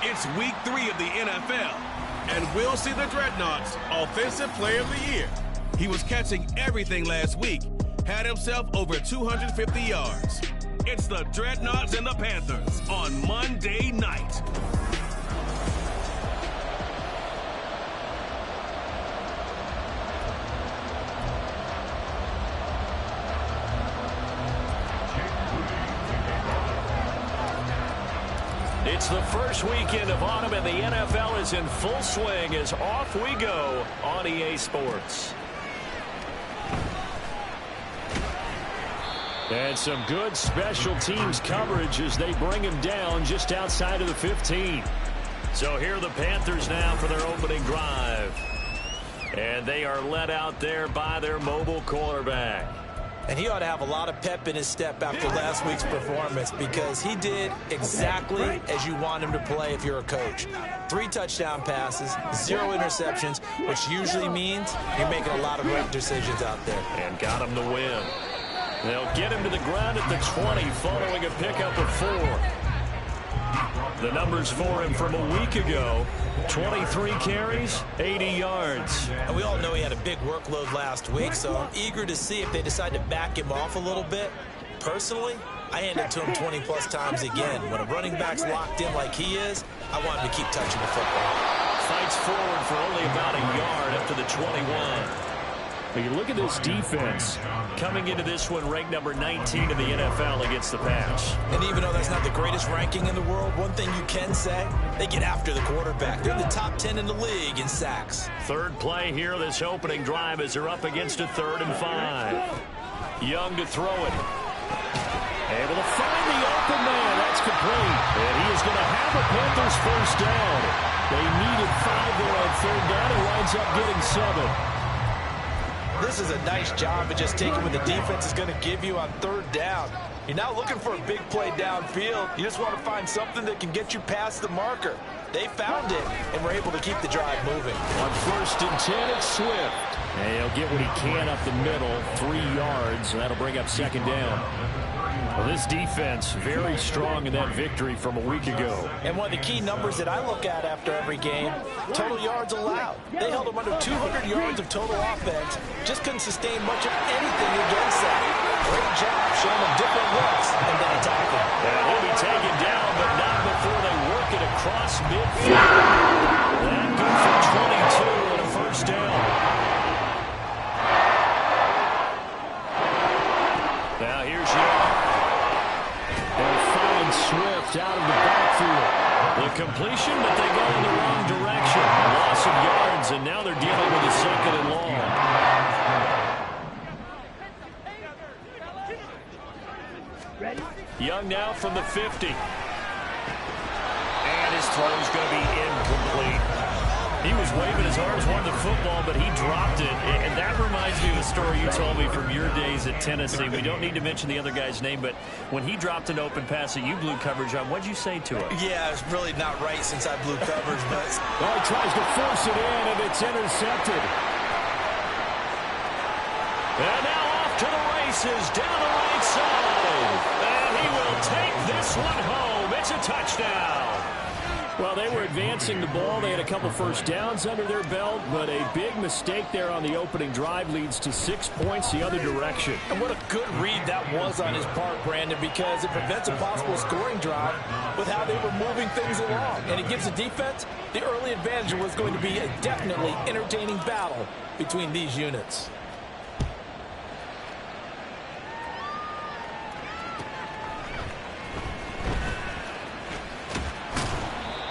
It's week 3 of the NFL, and we'll see the Dreadnoughts Offensive Player of the Year. He was catching everything last week, had himself over 250 yards. It's the Dreadnoughts and the Panthers on Monday night. It's the first weekend of autumn, and the NFL is in full swing as off we go on EA Sports. And some good special teams coverage as they bring him down just outside of the 15. So here are the Panthers now for their opening drive. And they are led out there by their mobile quarterback. And he ought to have a lot of pep in his step after last week's performance, because he did exactly as you want him to play if you're a coach. 3 touchdown passes, 0 interceptions, which usually means you're making a lot of right decisions out there. And got him the win. They'll get him to the ground at the 20 following a pickup of 4. The numbers for him from a week ago: 23 carries, 80 yards. And we all know he had a big workload last week, so I'm eager to see if they decide to back him off a little bit. Personally, I hand it to him 20-plus times again. When a running back's locked in like he is, I want him to keep touching the football. Fights forward for only about a yard up to the 21. But you look at this defense coming into this one ranked number 19 in the NFL against the pass. And even though that's not the greatest ranking in the world, one thing you can say, they get after the quarterback. They're in the top 10 in the league in sacks. Third play here, this opening drive, as they're up against a 3rd and 5. Young to throw it. Able to find the open man. That's complete. And he is going to have a Panthers first down. They needed 5 there on 3rd down. He winds up getting 7. This is a nice job of just taking what the defense is going to give you on 3rd down. You're not looking for a big play downfield. You just want to find something that can get you past the marker. They found it and were able to keep the drive moving. On 1st and 10, it's Swift. And he'll get what he can up the middle, 3 yards. And that'll bring up 2nd down. Well, this defense very strong in that victory from a week ago. And one of the key numbers that I look at after every game, total yards allowed. They held them under 200 yards of total offense. Just couldn't sustain much of anything against that. Great job showing them different looks and then attacking. And he'll be taken down, but not before they work it across midfield. That good for 22 and a first down. Now here's Young. They'll find Swift out of the backfield. The completion, but they go in the wrong direction. Loss of yards, and now they're dealing with a 2nd and long. Young now from the 50. And his throw is going to be incomplete. He was waving his arms, wanted the football, but he dropped it. And that reminds me of a story you told me from your days at Tennessee. We don't need to mention the other guy's name, but when he dropped an open pass that you blew coverage on, what'd you say to him? Yeah, it's really not right since I blew coverage, but... Well, he tries to force it in, and it's intercepted. And now off to the races, down the right side. And he will take this one home. It's a touchdown. Well, they were advancing the ball. They had a couple first downs under their belt, but a big mistake there on the opening drive leads to 6 points the other direction. And what a good read that was on his part, Brandon, because it prevents a possible scoring drive with how they were moving things along. And it gives the defense the early advantage. Was going to be a definitely entertaining battle between these units.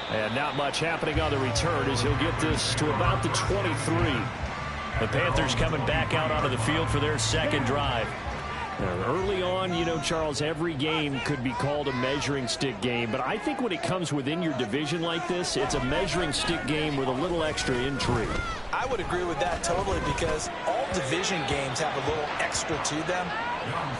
And not much happening on the return as he'll get this to about the 23. The Panthers coming back out onto the field for their 2nd drive. Now, early on, you know, Charles, every game could be called a measuring stick game. But I think when it comes within your division like this, it's a measuring stick game with a little extra intrigue. I would agree with that totally, because all division games have a little extra to them.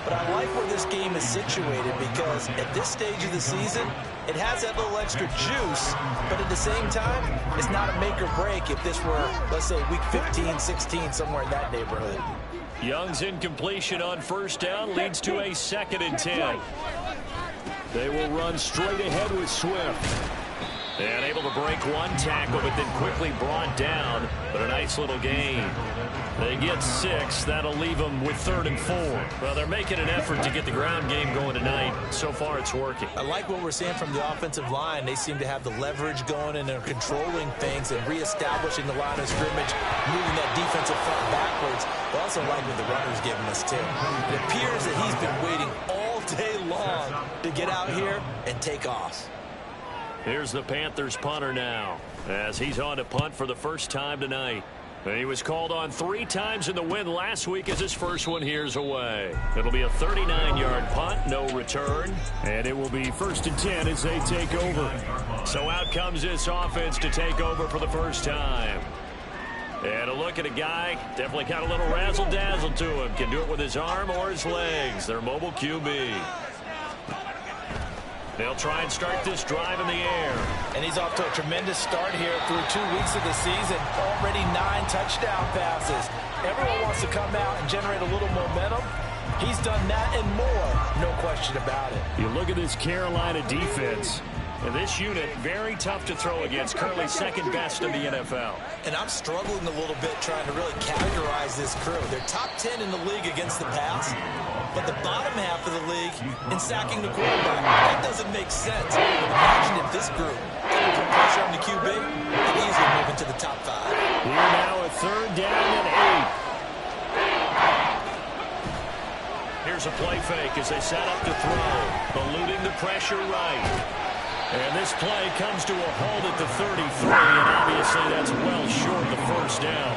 But I like where this game is situated, because at this stage of the season, it has that little extra juice, but at the same time, it's not a make or break if this were, let's say, week 15, 16, somewhere in that neighborhood. Young's incompletion on 1st down leads to a 2nd and 10. They will run straight ahead with Swift. And able to break one tackle, but then quickly brought down. But a nice little gain. They get 6. That'll leave them with 3rd and 4. Well, they're making an effort to get the ground game going tonight. So far, it's working. I like what we're seeing from the offensive line. They seem to have the leverage going, and they're controlling things and reestablishing the line of scrimmage, moving that defensive front backwards. But also like what the runner's giving us, too. It appears that he's been waiting all day long to get out here and take off. Here's the Panthers punter now, as he's on to punt for the first time tonight. He was called on 3 times in the win last week as his first one here's away. It'll be a 39-yard punt, no return, and it will be 1st and 10 as they take over. So out comes this offense to take over for the first time. And a look at a guy, definitely got a little razzle-dazzle to him. Can do it with his arm or his legs. Their mobile QB. They'll try and start this drive in the air. And he's off to a tremendous start here through 2 weeks of the season. Already 9 touchdown passes. Everyone wants to come out and generate a little momentum. He's done that and more, no question about it. You look at this Carolina defense. And this unit, very tough to throw against. Currently 2nd best in the NFL. And I'm struggling a little bit trying to really categorize this crew. They're top 10 in the league against the pass, but the bottom half of the league in sacking the quarterback. That doesn't make sense. Imagine if this group couldn't put pressure on the QB, they'd easily move into the top 5. Here now a 3rd down and 8. Here's a play fake as they set up to throw. Eluding the pressure right. And this play comes to a halt at the 33, and obviously that's well short of the 1st down.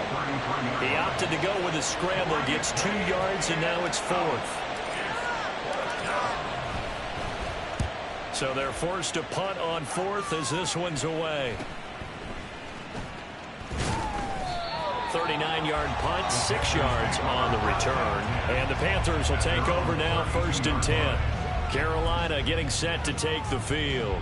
He opted to go with a scramble, gets 2 yards, and now it's 4th. So they're forced to punt on 4th as this one's away. 39-yard punt, 6 yards on the return. And the Panthers will take over now, 1st and 10. Carolina getting set to take the field.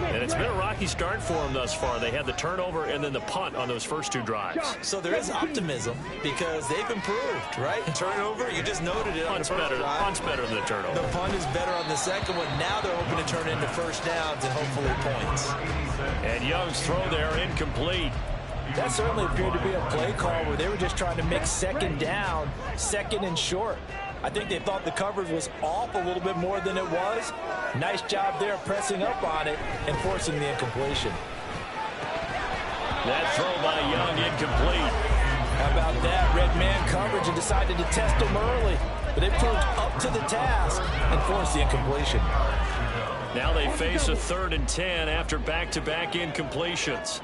And it's been a rocky start for them thus far. They had the turnover and then the punt on those first 2 drives. So there is optimism because they've improved, right? Turnover, you just noted it. Punt's better than the turnover. The punt is better on the second one. Now they're hoping to turn into 1st downs and hopefully points. And Young's throw there incomplete. That certainly appeared to be a play call where they were just trying to make 2nd down, 2nd and short. I think they thought the coverage was off a little bit more than it was. Nice job there pressing up on it and forcing the incompletion. That throw by Young incomplete. How about that? Red man coverage and decided to test him early. But they proved up to the task and forced the incompletion. Now they face a 3rd and 10 after back-to-back incompletions.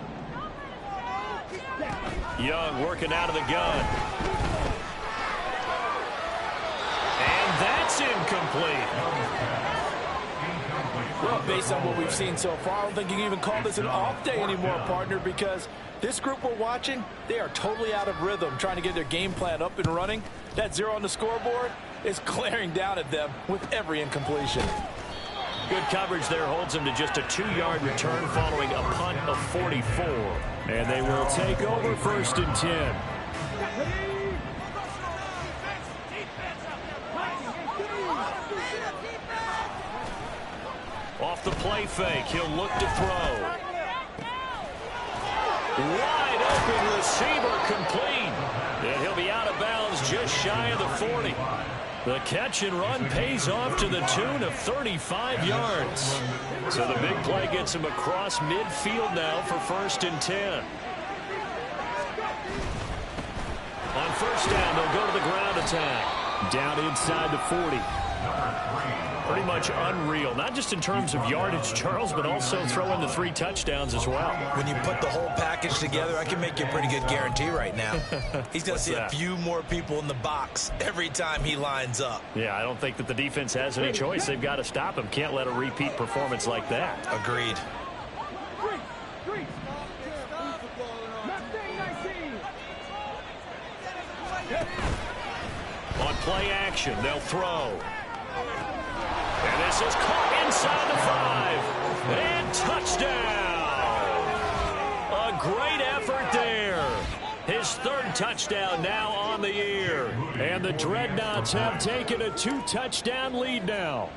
Young working out of the gun. And that's incomplete. Well, based on what we've seen so far, I don't think you can even call this an off day anymore, partner, because this group we're watching, they are totally out of rhythm, trying to get their game plan up and running. That 0 on the scoreboard is glaring down at them with every incompletion. Good coverage there holds them to just a 2-yard return following a punt of 44. And they will take over 1st and 10. Off the play fake, he'll look to throw. Wide open receiver complete. And he'll be out of bounds just shy of the 40. The catch and run pays off to the tune of 35 yards. So the big play gets him across midfield now for 1st and 10. On 1st down, they'll go to the ground attack. Down inside the 40. Pretty much unreal, not just in terms of yardage, Charles, but also throwing the 3 touchdowns as well. When you put the whole package together, I can make you a pretty good guarantee right now. He's going to see a few more people in the box every time he lines up. Yeah, I don't think that the defense has any choice. They've got to stop him. Can't let a repeat performance like that. Agreed. On play action, they'll throw. And this is caught inside the 5. And touchdown! A great effort there. His 3rd touchdown now on the year. And the Dreadnoughts have taken a 2-touchdown lead now.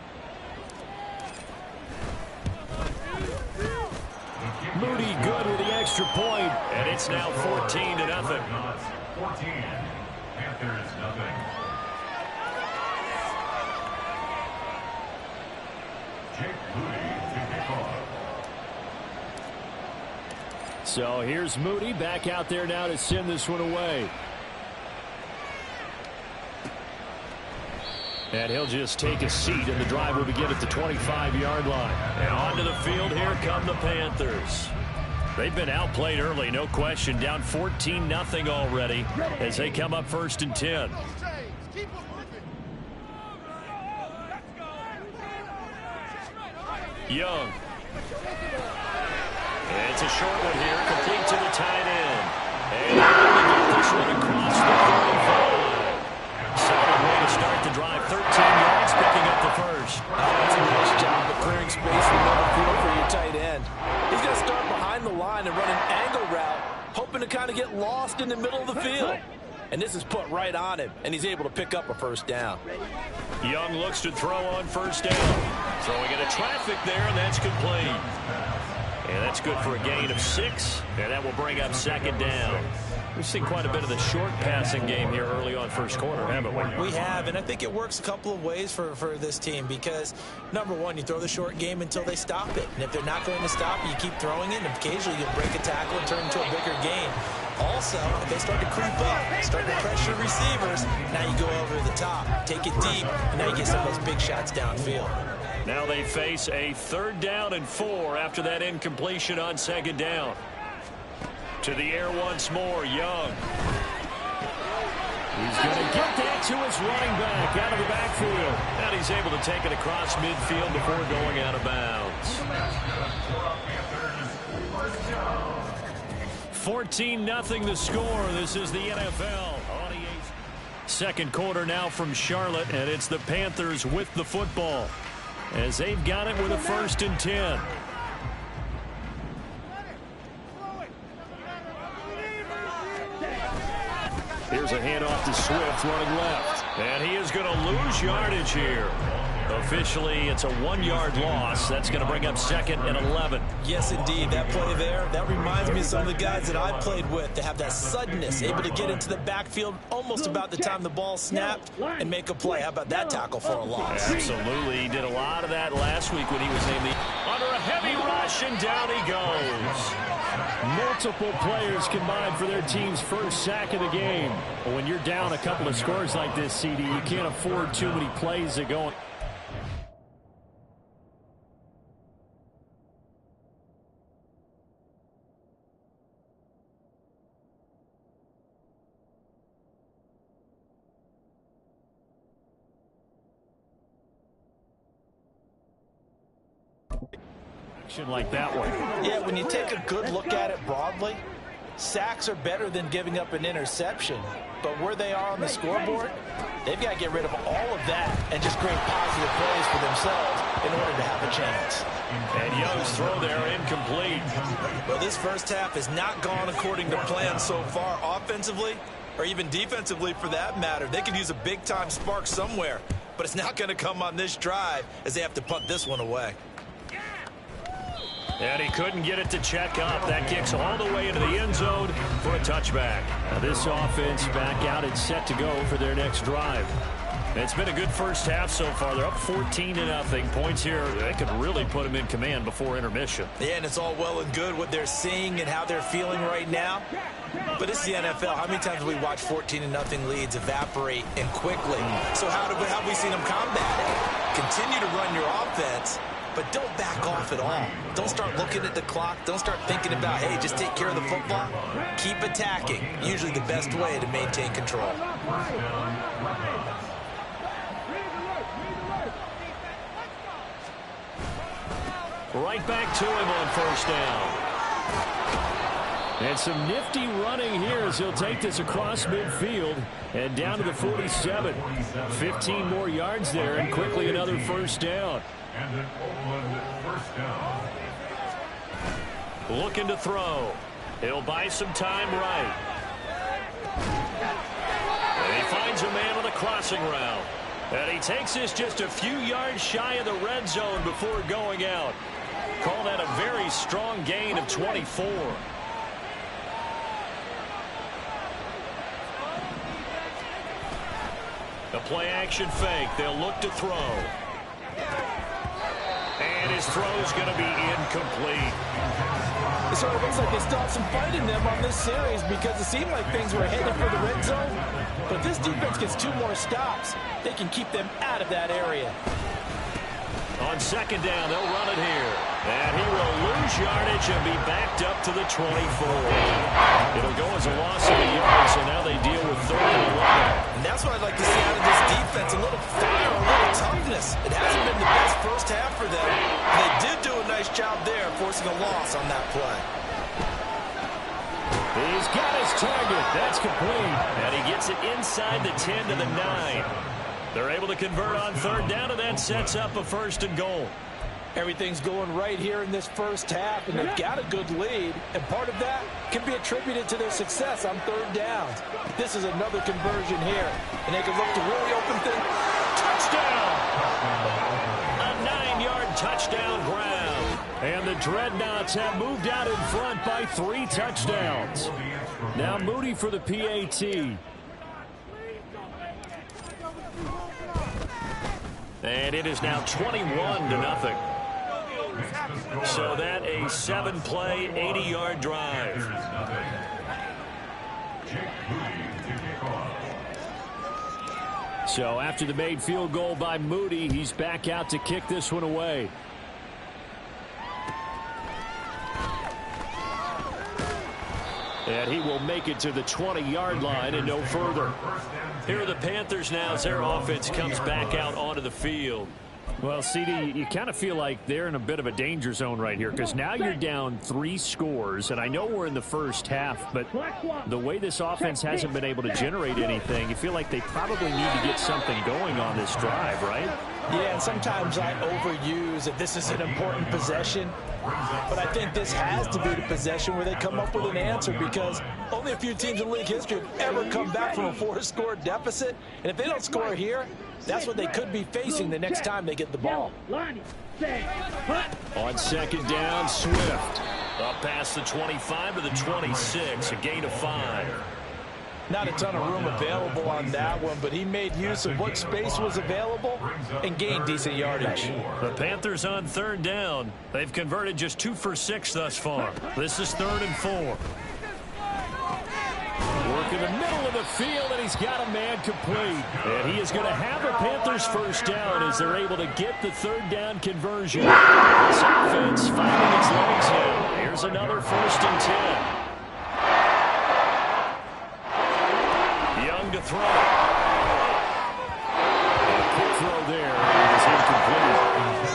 Moody good with the extra point, and it's now 14-0. 14, Panthers nothing. Jake Moody to kick off. So here's Moody back out there now to send this one away. And he'll just take a seat, and the drive will begin at the 25-yard line. And onto the field, here come the Panthers. They've been outplayed early, no question. Down 14-0 already as they come up 1st and 10. Young. And it's a short one here, complete to the tight end. And get this one across the 45. Solid way to start the drive. 13 yards, picking up the first. That's a nice job of clearing space in the middle field for your tight end. He's going to start behind the line and run an angle route, hoping to kind of get lost in the middle of the field. And this is put right on him, and he's able to pick up a first down. Young looks to throw on first down. Throwing into traffic there, and that's complete. And that's good for a gain of 6, and that will bring up 2nd down. We've seen quite a bit of the short passing game here early on first quarter, haven't we? We have, and I think it works a couple of ways for this team because, number one, you throw the short game until they stop it. And if they're not going to stop it, you keep throwing it, and occasionally you'll break a tackle and turn it into a bigger gain. Also, if they start to creep up, start to pressure receivers, now you go over the top, take it deep, and now you get some of those big shots downfield. Now they face a 3rd down and 4 after that incompletion on 2nd down. To the air once more, Young. He's going to get that to his running back out of the backfield. And he's able to take it across midfield before going out of bounds. 14-0 the score. This is the NFL. 2nd quarter now from Charlotte, and it's the Panthers with the football as they've got it with a 1st and 10. Here's a handoff to Swift running left. And he is going to lose yardage here. Officially, it's a 1-yard loss. That's going to bring up 2nd and 11. Yes, indeed. That play there, that reminds me of some of the guys that I played with. They have that suddenness, able to get into the backfield almost about the time the ball snapped and make a play. How about that tackle for a loss? Absolutely. He did a lot of that last week when he was named under a heavy rush, and down he goes. Multiple players combined for their team's first sack of the game. But when you're down a couple of scores like this, CD, you can't afford too many plays to go. Like that one. Yeah, when you take a good look at it broadly, sacks are better than giving up an interception. But where they are on the scoreboard, they've got to get rid of all of that and just create positive plays for themselves in order to have a chance. And Young's throw there incomplete. Well, this first half has not gone according to plan so far offensively or even defensively for that matter. They could use a big-time spark somewhere, but it's not going to come on this drive as they have to punt this one away. And he couldn't get it to check up. That kicks all the way into the end zone for a touchback. Now this offense back out and set to go for their next drive. It's been a good first half so far. They're up 14-0. Points here, they could really put them in command before intermission. Yeah, and it's all well and good what they're seeing and how they're feeling right now. But it's the NFL. How many times have we watched 14-0 leads evaporate and quickly? So how have we seen them combat it? Continue to run your offense, but don't back off at all. Don't start looking at the clock. Don't start thinking about, hey, just take care of the football. Keep attacking. Usually the best way to maintain control. Right back to him on first down. And some nifty running here as he'll take this across midfield and down to the 47. 15 more yards there and quickly another first down. And an Oakland first down. Looking to throw. He'll buy some time right. And he finds a man on the crossing route. And he takes this just a few yards shy of the red zone before going out. call that a very strong gain of 24. The play action fake. They'll look to throw. And his throw's going to be incomplete. It sort of looks like they still have some fight in them on this series because it seemed like things were headed for the red zone. But this defense gets 2 more stops. They can keep them out of that area. On second down, they'll run it here. And he will lose yardage and be backed up to the 24. It'll go as a loss of a yard, so now they deal with 3rd and 11. And that's what I'd like to see out of this defense, a little fire, a little toughness. It hasn't been the best first half for them. They did do a nice job there, forcing a loss on that play. He's got his target. That's complete. And he gets it inside the 10 to the 9. They're able to convert on 3rd down, and that sets up a 1st and goal. Everything's going right here in this first half, and they've got a good lead. And part of that can be attributed to their success on 3rd downs. This is another conversion here, and they can look to really open things. Touchdown! A 9-yard touchdown ground. And the Dreadnoughts have moved out in front by 3 touchdowns. Now Moody for the PAT. And it is now 21-0. So that a 7-play, 80-yard drive. So after the made field goal by Moody, he's back out to kick this one away. And he will make it to the 20-yard line and no further. Here are the Panthers now as their offense comes back out onto the field. Well, CD, you kind of feel like they're in a bit of a danger zone right here because now you're down 3 scores, and I know we're in the first half, but the way this offense hasn't been able to generate anything, you feel like they probably need to get something going on this drive, right? Yeah, and sometimes I overuse that this is an important possession, but I think this has to be the possession where they come up with an answer because only a few teams in league history have ever come back from a 4-score deficit, and if they don't score here, that's what they could be facing the next time they get the ball. On second down, Swift. Up past the 25 to the 26, a gain of 5. Not a ton of room available on that one, but he made use of what space was available and gained decent yardage. The Panthers on 3rd down. They've converted just 2 for 6 thus far. This is 3rd and 4. Work in the middle of the field, and he's got a man complete. And he is going to have a Panthers first down as they're able to get the 3rd down conversion. This offense finding its legs here. Here's another 1st and 10. Young to throw. A quick throw there. It is incomplete.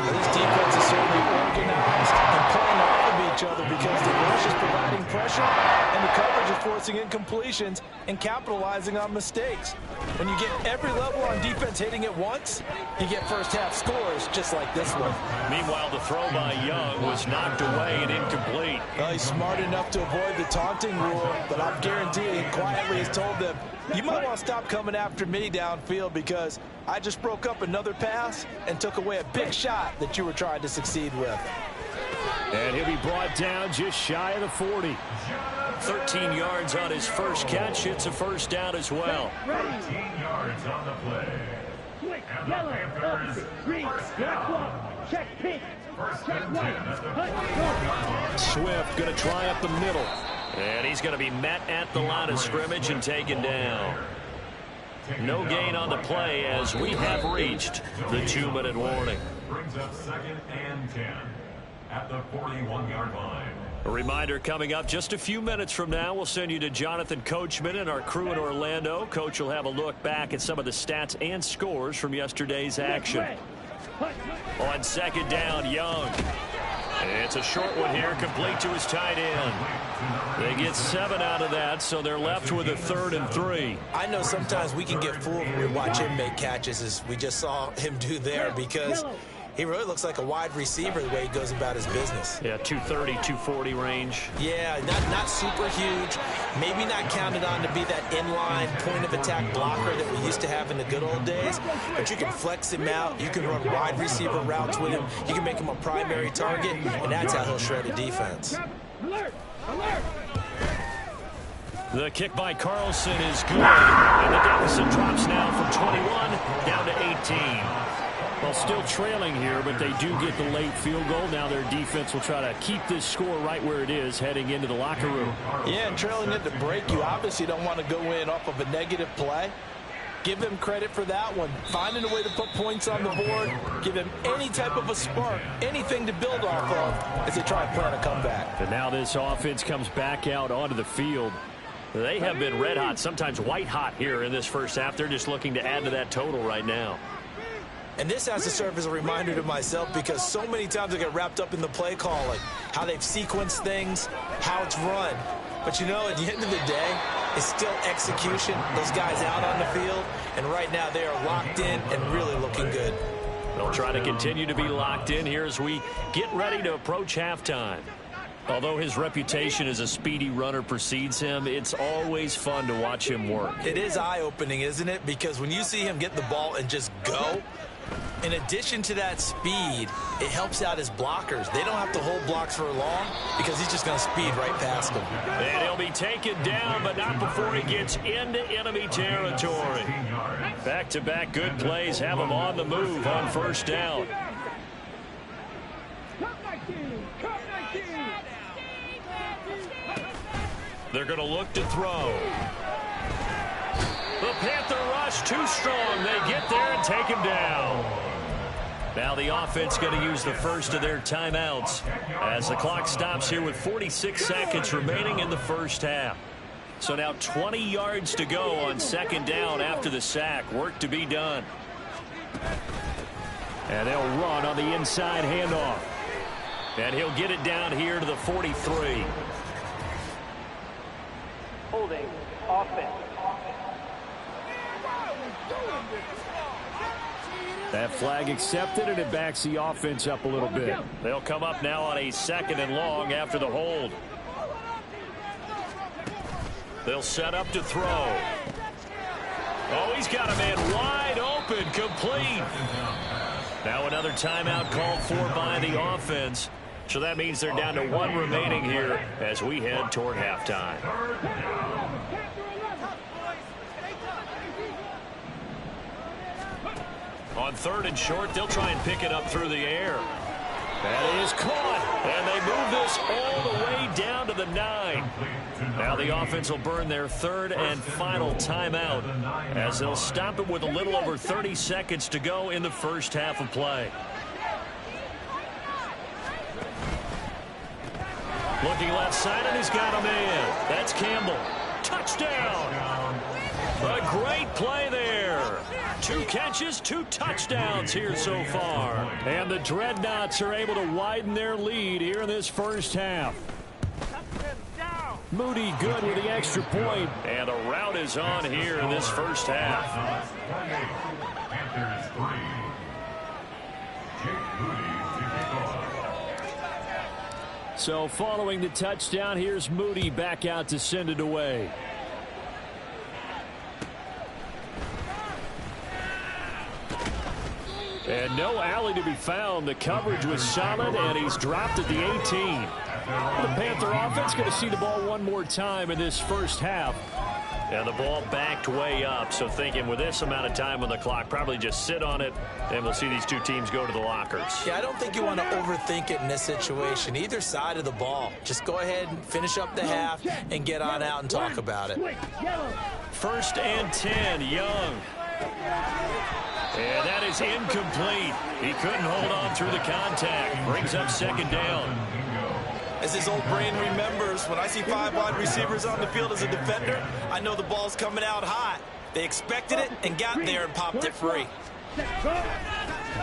This defense is certainly organized and playing off of each other because the rush is providing pressure and the coverage is forcing incompletions and capitalizing on mistakes. When you get every level on defense hitting at once, you get first half scores just like this one. Meanwhile, the throw by Young was knocked away and incomplete. Well, he's smart enough to avoid the taunting rule, but I'm guaranteeing he quietly has told them, you might want to stop coming after me downfield because I just broke up another pass and took away a big shot that you were trying to succeed with. And he'll be brought down just shy of the 40. 13 yards on his first catch. It's a first down as well. 13 yards on the play. And the Panthers, first down. Check pink. First and 10 at the 40-yard line. Swift going to try up the middle. And he's going to be met at the line of scrimmage and taken down. No gain on the play as we have reached the 2-minute warning. Brings up 2nd and 10 at the 41-yard line. A reminder coming up just a few minutes from now. We'll send you to Jonathan Coachman and our crew in Orlando. Coach will have a look back at some of the stats and scores from yesterday's action. On second down, Young. It's a short one here, complete to his tight end. They get 7 out of that, so they're left with a 3rd and 3. I know sometimes we can get fooled when we watch him make catches, as we just saw him do there, because He really looks like a wide receiver the way he goes about his business. Yeah, 230, 240 range. Yeah, not super huge. Maybe not counted on to be that inline point-of-attack blocker that we used to have in the good old days. But you can flex him out. You can run wide receiver routes with him. You can make him a primary target, and that's how he'll shred a defense. Alert! Alert! The kick by Carlson is good, and the deficit drops now from 21 down to 18. Well, still trailing here, but they do get the late field goal. Now their defense will try to keep this score right where it is heading into the locker room. Yeah, and trailing at the break, you obviously don't want to go in off of a negative play. Give them credit for that one. Finding a way to put points on the board, give them any type of a spark, anything to build off of as they try and plan a comeback. And now this offense comes back out onto the field. They have been red hot, sometimes white hot here in this first half. They're just looking to add to that total right now. And this has to serve as a reminder to myself because so many times I get wrapped up in the play calling, how they've sequenced things, how it's run. But, you know, at the end of the day, it's still execution. Those guys out on the field, and right now they are locked in and really looking good. They'll try to continue to be locked in here as we get ready to approach halftime. Although his reputation as a speedy runner precedes him, it's always fun to watch him work. It is eye-opening, isn't it? Because when you see him get the ball and just go, in addition to that speed, it helps out his blockers. They don't have to hold blocks for long because he's just going to speed right past them. And he'll be taken down, but not before he gets into enemy territory. Back-to-back good plays have him on the move on first down. They're going to look to throw. The Panther rush too strong. They get there and take him down. Now the offense going to use the first of their timeouts as the clock stops here with 46 seconds remaining in the first half. So now 20 yards to go on second down after the sack. Work to be done. And they'll run on the inside handoff. And he'll get it down here to the 43. Holding offense. That flag accepted, and it backs the offense up a little bit. They'll come up now on a second and long after the hold. They'll set up to throw. Oh, he's got a man wide open, complete. Now another timeout called for by the offense. So that means they're down to one remaining here as we head toward halftime. On third and short, they'll try and pick it up through the air. That is caught, and they move this all the way down to the 9. Now the offense will burn their third and final timeout as they'll stop it with a little over 30 seconds to go in the first half of play. Looking left side, and he's got a man. That's Campbell. Touchdown. A great play there. 2 catches, 2 touchdowns here so far. And the Dreadnoughts are able to widen their lead here in this first half. Moody good with the extra point. And the rout is on here in this first half. Panthers 3. Jake Moody to kick off. So following the touchdown, here's Moody back out to send it away. And no alley to be found. The coverage was solid, and he's dropped at the 18. The Panther offense going to see the ball one more time in this first half. And the ball backed way up, so thinking with this amount of time on the clock, probably just sit on it, and we'll see these two teams go to the lockers. Yeah, I don't think you want to overthink it in this situation. Either side of the ball. Just go ahead and finish up the half and get on out and talk about it. First and 10, Young. And that is incomplete. He couldn't hold on through the contact. Brings up second down. As his old brain remembers, when I see 5 wide receivers on the field as a defender, I know the ball's coming out hot. They expected it and got there and popped it free.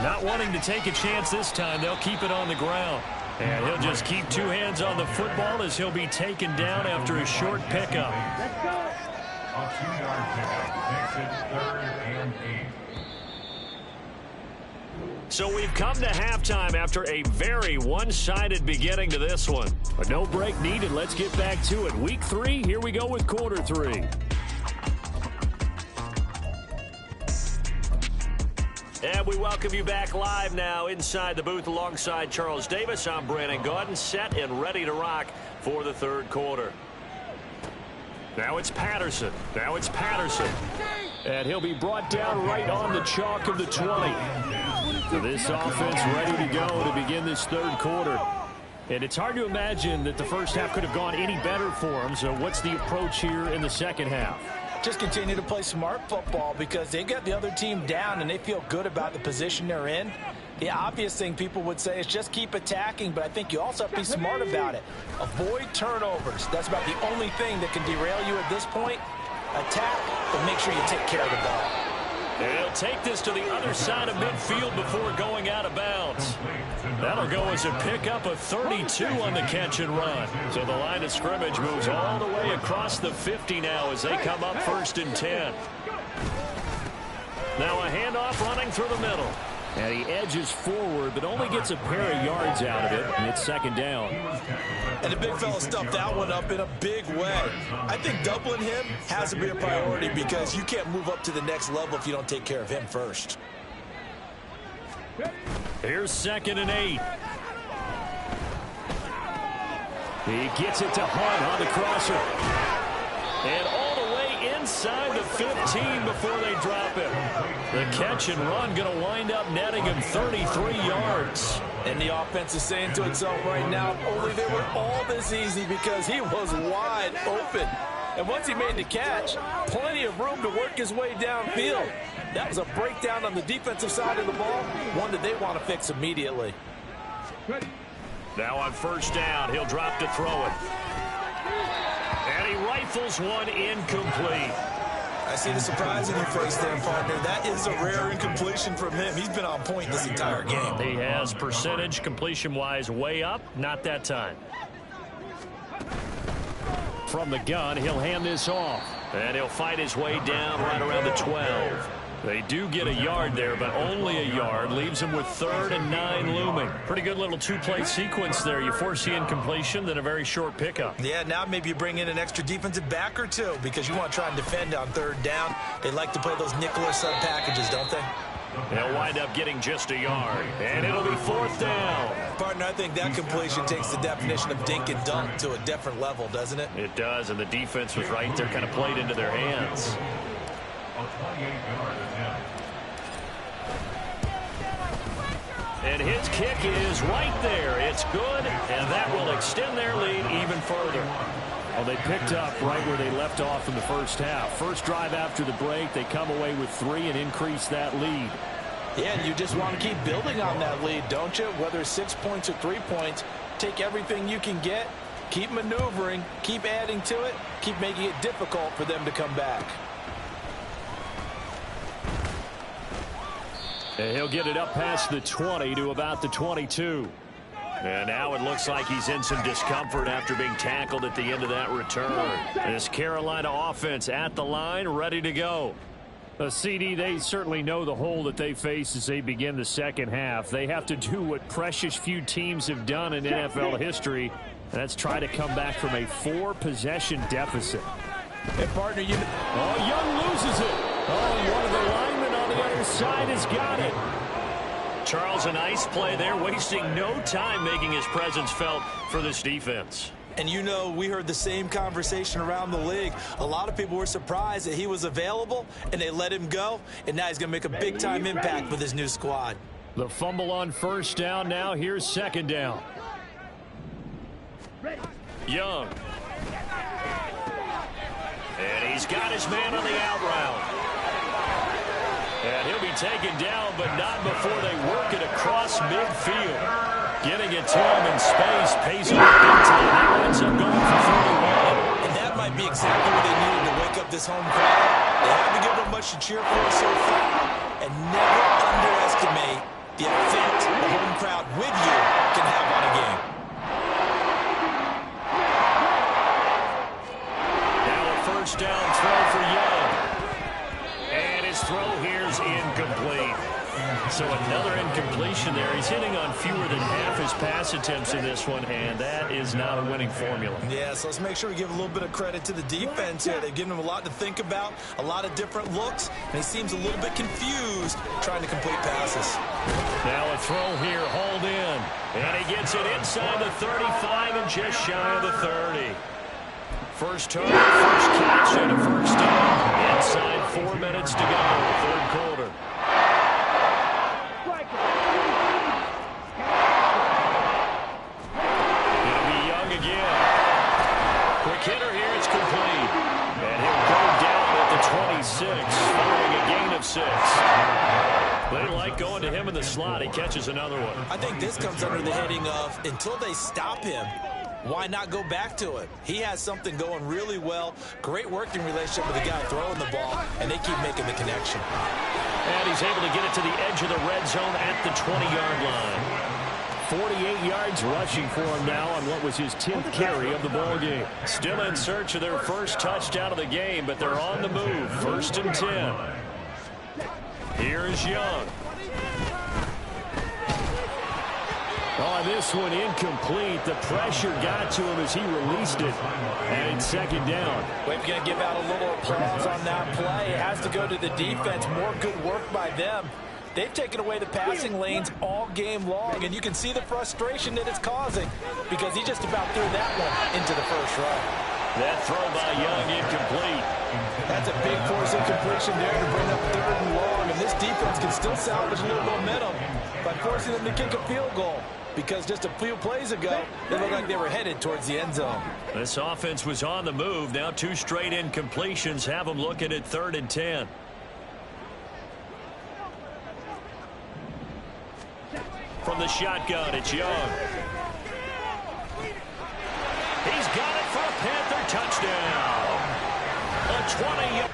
Not wanting to take a chance this time, they'll keep it on the ground. And he'll just keep 2 hands on the football as he'll be taken down after a short pickup. A 2-yard pickup makes it 3rd and 8. So we've come to halftime after a very one-sided beginning to this one. But no break needed. Let's get back to it. Week 3, here we go with quarter 3. And we welcome you back live now inside the booth alongside Charles Davis. I'm Brandon Gaudin, set and ready to rock for the third quarter. Now it's Patterson. And he'll be brought down right on the chalk of the 20. So this offense ready to go to begin this third quarter. And it's hard to imagine that the first half could have gone any better for them. So what's the approach here in the second half? Just continue to play smart football because they got the other team down and they feel good about the position they're in. The obvious thing people would say is just keep attacking, but I think you also have to be smart about it. Avoid turnovers. That's about the only thing that can derail you at this point. Attack, but make sure you take care of the ball. And he'll take this to the other side of midfield before going out of bounds. That'll go as a pickup of 32 on the catch and run. So the line of scrimmage moves all the way across the 50 now as they come up 1st and 10. Now a handoff running through the middle. And he edges forward, but only gets a pair of yards out of it, and it's 2nd down. And the big fella stuffed that one up in a big way. I think doubling him has to be a priority because you can't move up to the next level if you don't take care of him first. Here's 2nd and 8. He gets it to Hunt on the crosser. And all the way inside the 15 before they drop him. The catch and run going to wind up netting him 33 yards. And the offense is saying to itself right now, if only they were all this easy because he was wide open. And once he made the catch, plenty of room to work his way downfield. That was a breakdown on the defensive side of the ball, one that they want to fix immediately. Now on 1st down, he'll drop to throw it. And he rifles one incomplete. I see the surprise in your face there, partner. That is a rare incompletion from him. He's been on point this entire game. He has percentage completion-wise way up. Not that time. From the gun, he'll hand this off. And he'll fight his way down right around the 12. They do get a yard there, but only a yard. Leaves him with 3rd and 9 looming. Pretty good little two-play sequence there. You force the incompletion, then a very short pickup. Yeah, now maybe you bring in an extra defensive back or two because you want to try and defend on 3rd down. They like to play those nickel or sub packages, don't they? They'll wind up getting just a yard, and it'll be 4th down. Partner, I think that completion takes the definition of dink and dunk to a different level, doesn't it? It does, and the defense was right there, kind of played into their hands. And his kick is right there. It's good, and that will extend their lead even further. Well, they picked up right where they left off in the first half. First drive after the break, they come away with 3 and increase that lead. Yeah, and you just want to keep building on that lead, don't you? Whether it's 6 points or 3 points, take everything you can get, keep maneuvering, keep adding to it, keep making it difficult for them to come back. And he'll get it up past the 20 to about the 22. And now it looks like he's in some discomfort after being tackled at the end of that return. This Carolina offense at the line, ready to go. CD, they certainly know the hole that they face as they begin the second half. They have to do what precious few teams have done in NFL history, and that's try to come back from a 4-possession deficit. Hey, partner, you... Oh, Young loses it. Oh, one of the linemen on the other side has got it. Charles, a nice play there, wasting no time making his presence felt for this defense. And you know, we heard the same conversation around the league. A lot of people were surprised that he was available, and they let him go, and now he's going to make a big-time impact with his new squad. The fumble on 1st down now. Here's 2nd down. Young. And he's got his man on the out route. And he'll be taken down, but not before they work it across midfield. Getting it to him in space pays off big time. He ends up going for 31. And that might be exactly what they needed to wake up this home crowd. They haven't given them much to cheer for so far. And never underestimate the effect the home crowd with you can have on a game. Now a 1st down throw for Young. And his throw here's incomplete. So another incompletion there. He's hitting on fewer than half his pass attempts in this one, and that is not a winning formula. Yeah, so let's make sure we give a little bit of credit to the defense here. They've given him a lot to think about, a lot of different looks, and he seems a little bit confused trying to complete passes. Now a throw here, hauled in, and he gets it inside the 35 and just shy of the 30. First turn, first catch, and a first down. Inside 4 minutes to go, third quarter. It'll be Young again. Quick hitter here, it's complete. And he'll go down at the 26, following a gain of 6. They like going to him in the slot. He catches another one. I think this comes under the heading of, until they stop him, why not go back to it? He has something going really well. Great working relationship with the guy throwing the ball, and they keep making the connection. And he's able to get it to the edge of the red zone at the 20-yard line. 48 yards rushing for him now on what was his 10th carry of the ball game. Still in search of their first touchdown of the game, but they're on the move. First and 10. Here's Young. On this one, incomplete. The pressure got to him as he released it. And it's second down. We're going to give out a little applause on that play. It has to go to the defense. More good work by them. They've taken away the passing lanes all game long, and you can see the frustration that it's causing because he just about threw that one into the first run. That throw by Young incomplete. That's a big force incompletion there to bring up third and long, and this defense can still salvage a little momentum by forcing them to kick a field goal. Because just a few plays ago, they looked like they were headed towards the end zone. This offense was on the move. Now 2 straight incompletions have them looking at 3rd and 10. From the shotgun, it's Young. He's got it for a Panther touchdown. A 20-yard.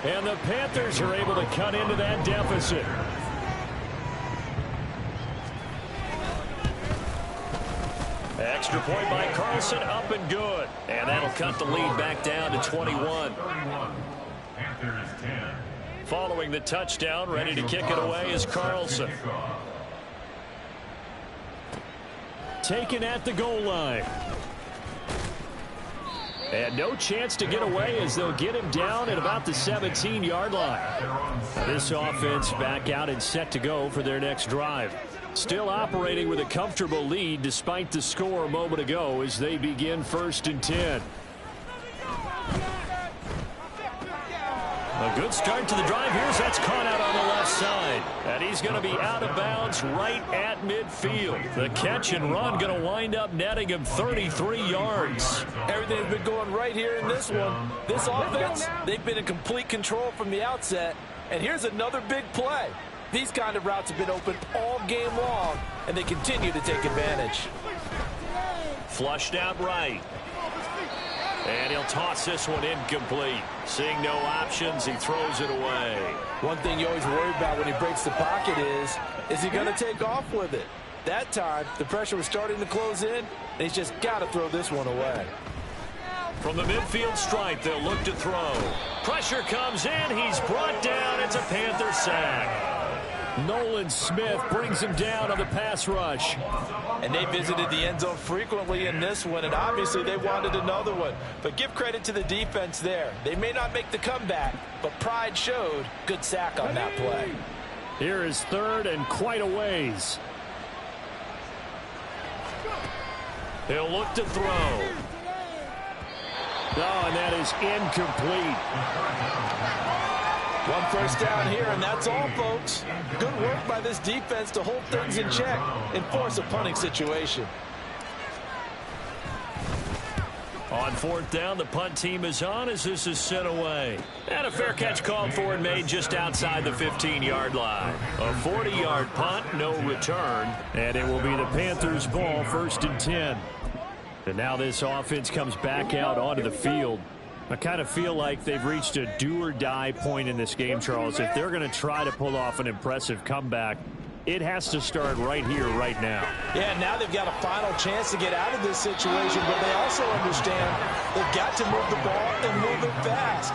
And the Panthers are able to cut into that deficit. Extra point by Carlson, up and good. And that'll cut the lead back down to 21. Following the touchdown, ready to kick it away is Carlson. Taken at the goal line. And no chance to get away as they'll get him down at about the 17-yard line. Now this offense back out and set to go for their next drive. Still operating with a comfortable lead despite the score a moment ago as they begin 1st and 10. A good start to the drive here as that's caught out on the left side. And he's going to be out of bounds right at midfield. The catch and run going to wind up netting him 33 yards. Everything's been going right here in this one. This offense, they've been in complete control from the outset. And here's another big play. These kind of routes have been open all game long, and they continue to take advantage. Flushed out right. And he'll toss this one incomplete. Seeing no options, he throws it away. One thing you always worry about when he breaks the pocket is he going to take off with it? That time, the pressure was starting to close in, and he's just got to throw this one away. From the midfield stripe, they'll look to throw. Pressure comes in. He's brought down. It's a Panther sack. Nolan Smith brings him down on the pass rush. And they visited the end zone frequently in this one, and obviously they wanted another one. But give credit to the defense there. They may not make the comeback, but pride showed. Good sack on that play. Here is 3rd and quite a ways. He'll look to throw. Oh, and that is incomplete. One first down here, and that's all, folks. Good work by this defense to hold things in check and force a punting situation. On 4th down, the punt team is on as this is sent away. And a fair catch called for and made just outside the 15-yard line. A 40-yard punt, no return. And it will be the Panthers' ball, 1st and 10. And now this offense comes back out onto the field. I kind of feel like they've reached a do-or-die point in this game, Charles. If they're going to try to pull off an impressive comeback, it has to start right here, right now. Yeah, now they've got a final chance to get out of this situation, but they also understand they've got to move the ball and move it fast.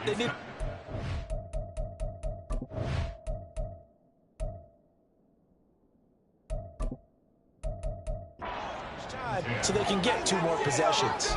They need so they can get 2 more possessions.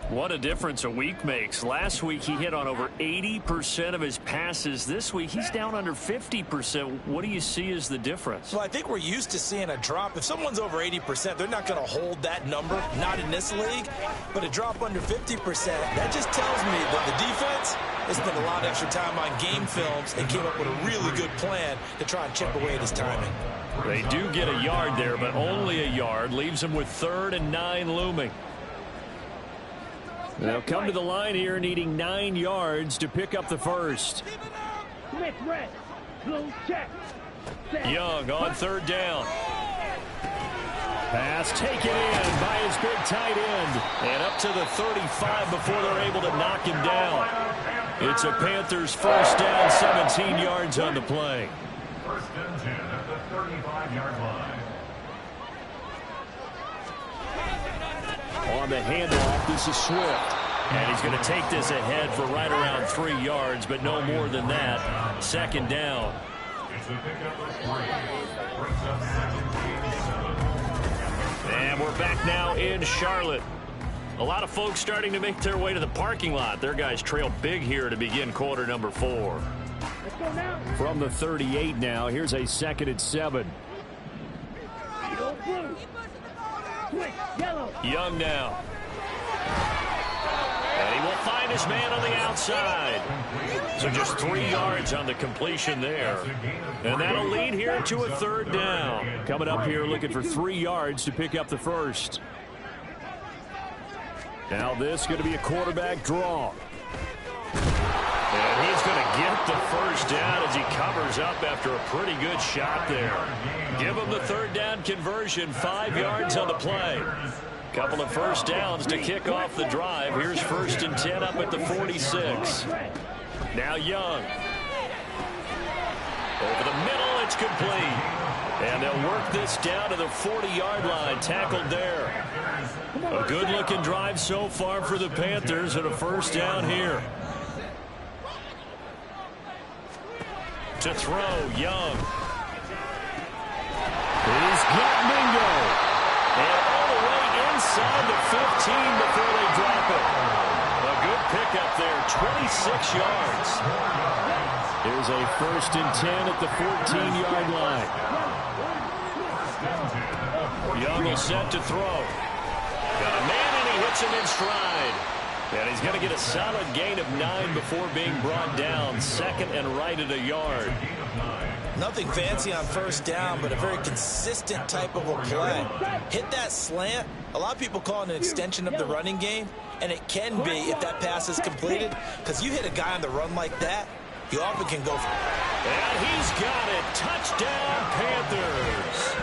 What a difference a week makes. Last week he hit on over 80% of his passes. This week he's down under 50%. What do you see as the difference? Well, I think we're used to seeing a drop. If someone's over 80%, they're not going to hold that number, not in this league. But a drop under 50%, that just tells me that the defense has spent a lot of extra time on game films and came up with a really good plan to try and chip away at his timing. They do get a yard there, but only a yard. Leaves them with 3rd and 9 looming. They'll come to the line here needing 9 yards to pick up the first. Young on 3rd down. Pass taken in by his big tight end. And up to the 35 before they're able to knock him down. It's a Panthers first down, 17 yards on the play. 1st and 10 at the 35-yard line. On the handoff, this is Swift. And he's going to take this ahead for right around 3 yards, but no more than that. 2nd down. It's a pickup of 3. Brings up 2nd and 7. And we're back now in Charlotte. A lot of folks starting to make their way to the parking lot. Their guys trail big here to begin quarter number 4. From the 38 now, here's a 2nd and 7. Young now. And he will find his man on the outside. So just 3 yards on the completion there. And that'll lead here to a 3rd down. Coming up here looking for 3 yards to pick up the first. Now this is going to be a quarterback draw. And he's going to get the first down as he covers up after a pretty good shot there. Give him the 3rd down conversion, 5 yards on the play. Couple of first downs to kick off the drive. Here's 1st and 10 up at the 46. Now Young. Over the middle, it's complete. And they'll work this down to the 40-yard line, tackled there. A good-looking drive so far for the Panthers and a first down here. To throw, Young. He's got Mingo. And all the way inside the 15 before they drop it. A good pickup there, 26 yards. Here's a 1st and 10 at the 14-yard line. Young will set to throw. Got a man and he hits him in stride. And he's going to get a solid gain of 9 before being brought down. 2nd and right at a yard. Nothing fancy on 1st down, but a very consistent type of a play. Hit that slant. A lot of people call it an extension of the running game, and it can be if that pass is completed, because you hit a guy on the run like that, you often can go. And he's got it. Touchdown, Panthers.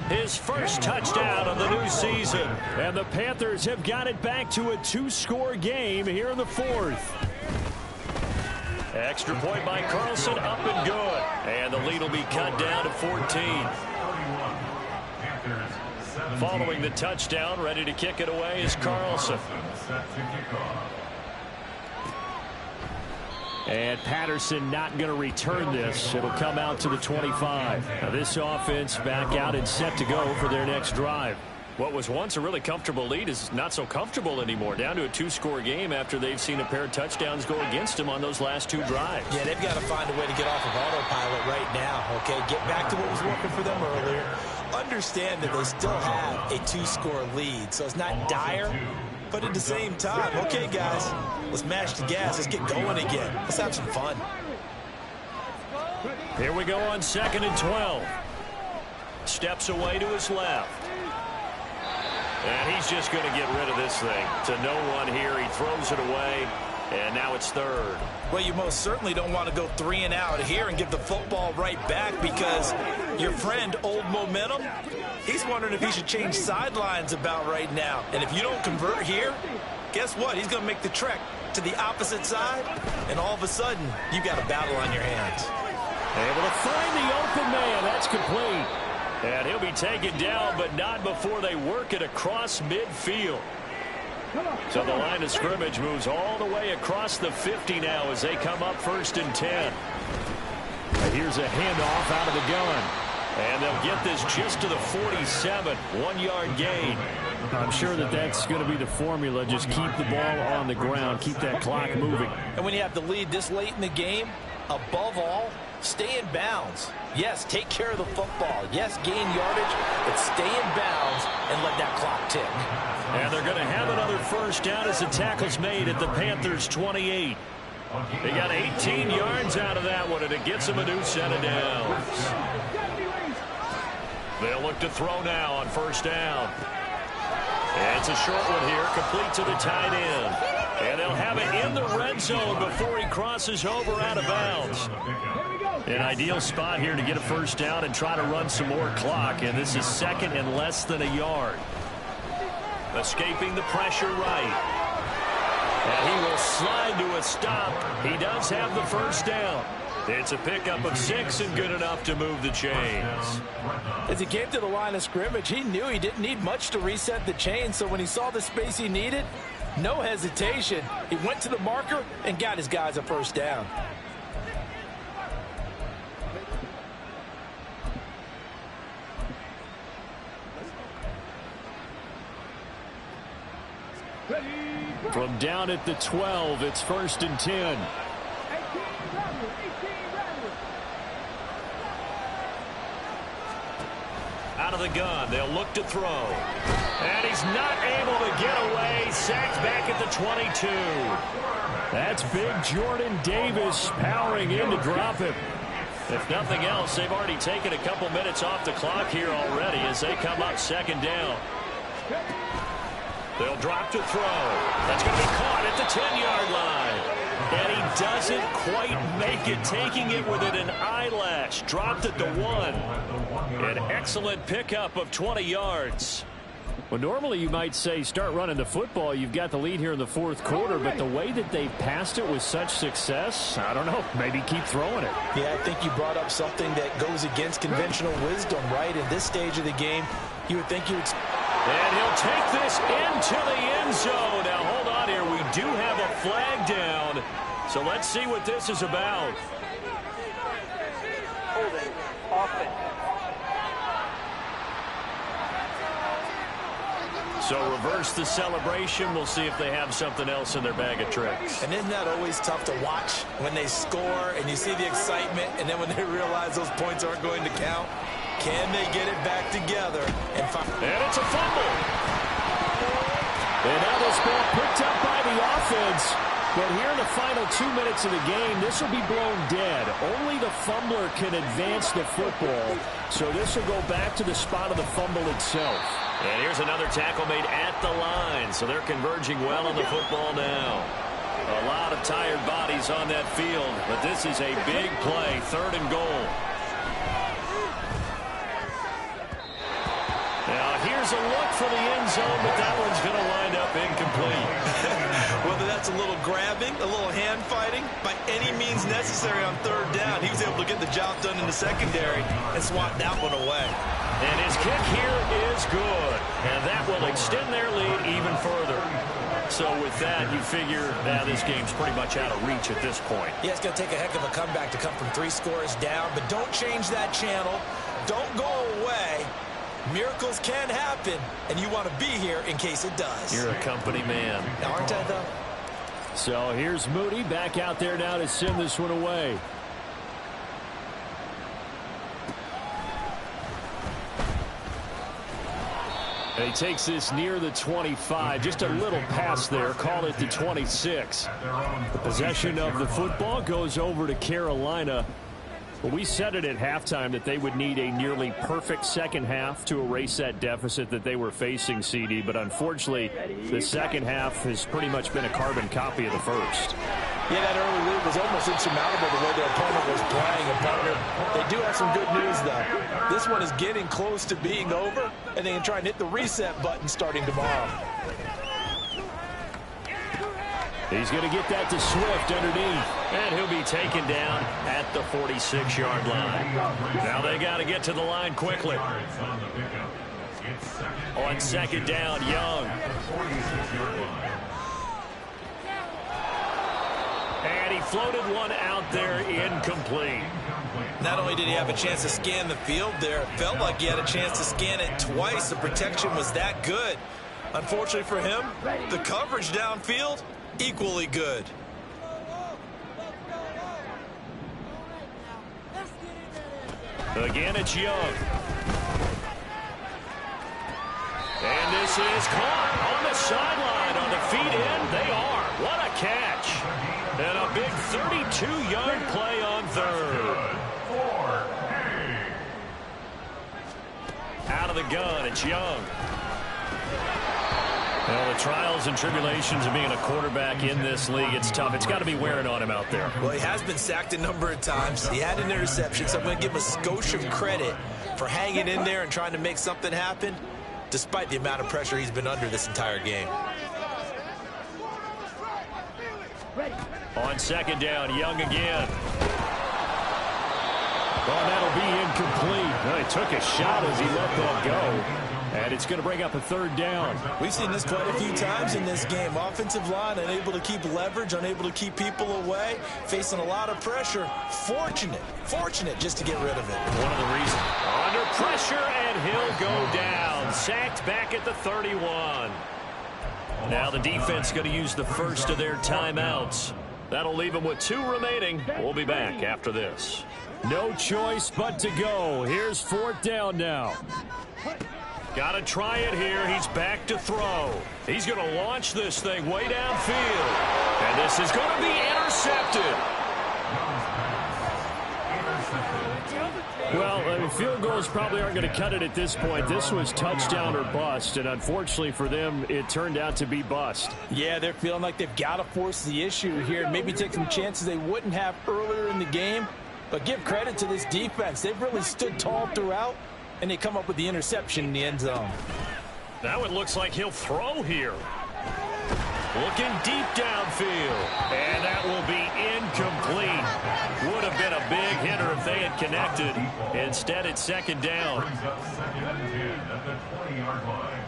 His first touchdown of the new season. And the Panthers have got it back to a 2-score game here in the 4th. Extra point by Carlson, up and good. And the lead will be cut down to 14. Following the touchdown, ready to kick it away is Carlson. And Patterson not going to return this. It'll come out to the 25. Now this offense back out and set to go for their next drive. What was once a really comfortable lead is not so comfortable anymore. Down to a 2-score game after they've seen a pair of touchdowns go against them on those last 2 drives. Yeah, they've got to find a way to get off of autopilot right now, okay? Get back to what was working for them earlier. understand that they still have a 2-score lead, so it's not dire. But at the same time, okay, guys, let's mash the gas. Let's get going again. Let's have some fun. Here we go on 2nd and 12. Steps away to his left. And he's just going to get rid of this thing. To no one here. He throws it away. And now it's 3rd. Well, you most certainly don't want to go 3 and out here and give the football right back, because your friend, Old Momentum, he's wondering if he should change sidelines about right now. And if you don't convert here, guess what? He's going to make the trek to the opposite side, and all of a sudden, you got a battle on your hands. Able to find the open man. That's complete. And he'll be taken down, but not before they work it across midfield. So the line of scrimmage moves all the way across the 50 now as they come up 1st and 10. Here's a handoff out of the gun. And they'll get this just to the 47. 1-yard gain. I'm sure that that's going to be the formula. Just keep the ball on the ground. Keep that clock moving. And when you have the lead this late in the game, above all, stay in bounds. Yes, take care of the football. Yes, gain yardage, but stay in bounds and let that clock tick. And they're going to have another 1st down as the tackle's made at the Panthers' 28. They got 18 yards out of that one, and it gets them a new set of downs. They'll look to throw now on 1st down. And it's a short one here, complete to the tight end. And they'll have it in the red zone before he crosses over out of bounds. An ideal spot here to get a 1st down and try to run some more clock. And this is 2nd and less than a yard. Escaping the pressure right. And he will slide to a stop. He does have the 1st down. It's a pickup of 6 and good enough to move the chains. As he came to the line of scrimmage, he knew he didn't need much to reset the chain. So when he saw the space he needed, no hesitation. He went to the marker and got his guys a 1st down. From down at the 12, it's 1st and 10. Out of the gun, they'll look to throw. And he's not able to get away. Sacked back at the 22. That's big Jordan Davis powering in to drop him. If nothing else, they've already taken a couple minutes off the clock here already as they come up 2nd down. They'll drop to throw. That's going to be caught at the 10-yard line. And he doesn't quite make it, taking it within an eyelash. Dropped at the 1. An excellent pickup of 20 yards. Well, normally you might say start running the football. You've got the lead here in the 4th quarter, but the way that they've passed it with such success, I don't know, maybe keep throwing it. Yeah, I think you brought up something that goes against conventional wisdom, right? In this stage of the game, you would think you would... And he'll take this into the end zone. Now, hold on here. We do have a flag down. So let's see what this is about. Holding offense. So reverse the celebration. We'll see if they have something else in their bag of tricks. And isn't that always tough to watch when they score and you see the excitement, and then when they realize those points aren't going to count? Can they get it back together? And it's a fumble. And now this ball picked up by the offense. But here in the final 2 minutes of the game, this will be blown dead. Only the fumbler can advance the football. So this will go back to the spot of the fumble itself. And here's another tackle made at the line. So they're converging well on the football now. A lot of tired bodies on that field. But this is a big play. 3rd and goal. Now here's a look for the end zone, but that one's going to wind up incomplete. Whether that's a little grabbing, a little hand fighting, by any means necessary on 3rd down, he was able to get the job done in the secondary and swat that one away. And his kick here is good, and that will extend their lead even further. So with that, you figure this game's pretty much out of reach at this point. Yeah, it's going to take a heck of a comeback to come from 3 scores down, but don't change that channel. Don't go away. Miracles can happen, and you want to be here in case it does. You're a company man. Now, aren't I, though? So here's Moody back out there now to send this one away. He takes this near the 25. Just a little pass there. Call it the 26. The possession of the football goes over to Carolina. Well, we said it at halftime that they would need a nearly perfect second half to erase that deficit that they were facing, CD. But unfortunately, the second half has pretty much been a carbon copy of the first. Yeah, that early lead was almost insurmountable the way their opponent was playing. And partner, they do have some good news, though. This one is getting close to being over, and they can try and hit the reset button starting tomorrow. He's going to get that to Swift underneath. And he'll be taken down at the 46-yard line. Now they got to get to the line quickly. On second down, Young. And he floated one out there incomplete. Not only did he have a chance to scan the field there, it felt like he had a chance to scan it twice. The protection was that good. Unfortunately for him, the coverage downfield, equally good. Again, it's Young. And this is caught on the sideline on the feet in. They are. What a catch. And a big 32-yard play on third. Out of the gun, it's Young. Well, the trials and tribulations of being a quarterback in this league, it's tough. It's got to be wearing on him out there. Well, he has been sacked a number of times. He had an interception, so I'm going to give him a skosh of credit for hanging in there and trying to make something happen, despite the amount of pressure he's been under this entire game. On second down, Young again. Well, that'll be incomplete. Well, he took a shot as he let that go. And it's going to bring up a third down. We've seen this quite a few times in this game. Offensive line unable to keep leverage, unable to keep people away, facing a lot of pressure. Fortunate just to get rid of it. One of the reasons. Under pressure, and he'll go down. Sacked back at the 31. Now the defense going to use the first of their timeouts. That'll leave them with 2 remaining. We'll be back after this. No choice but to go. Here's fourth down now. Got to try it here. He's back to throw. He's going to launch this thing way downfield. And this is going to be intercepted. Well, field goals probably aren't going to cut it at this point. This was touchdown or bust, and unfortunately for them, it turned out to be bust. Yeah, they're feeling like they've got to force the issue here. Maybe take some chances they wouldn't have earlier in the game. But give credit to this defense. They've really stood tall throughout, and they come up with the interception in the end zone. Now it looks like he'll throw here. Looking deep downfield. And that will be incomplete. Would have been a big hitter if they had connected. Instead, it's second down. Brings up second and 10 at the 20-yard line.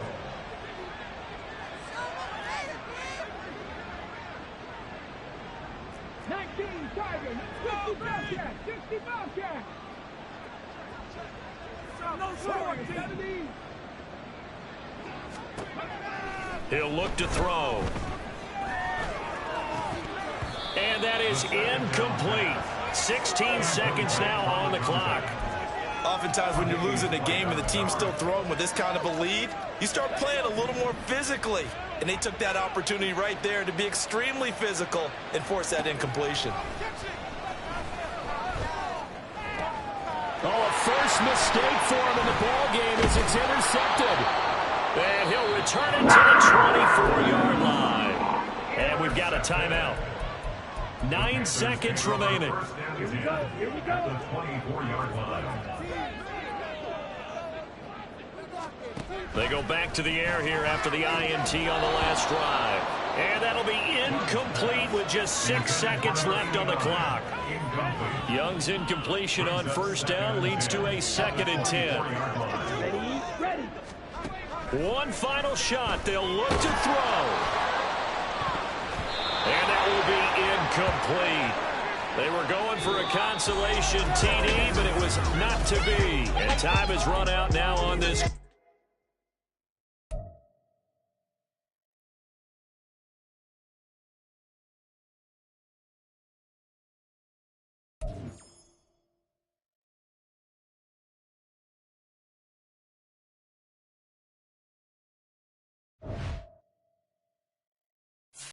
He'll look to throw. And that is incomplete. 16 seconds now on the clock. Oftentimes when you're losing a game and the team's still throwing with this kind of a lead, you start playing a little more physically. And they took that opportunity right there to be extremely physical and force that incompletion. Oh, a first mistake for him in the ball game as it's intercepted. And he'll return it to the 24-yard line. And we've got a timeout. 9 seconds remaining. Here we go. The 24-yard line. They go back to the air here after the INT on the last drive. And that'll be incomplete with just 6 seconds left on the clock. Young's incompletion on first down leads to a 2nd and 10. One final shot. They'll look to throw. And that will be incomplete. They were going for a consolation TD, but it was not to be. And time has run out now on this.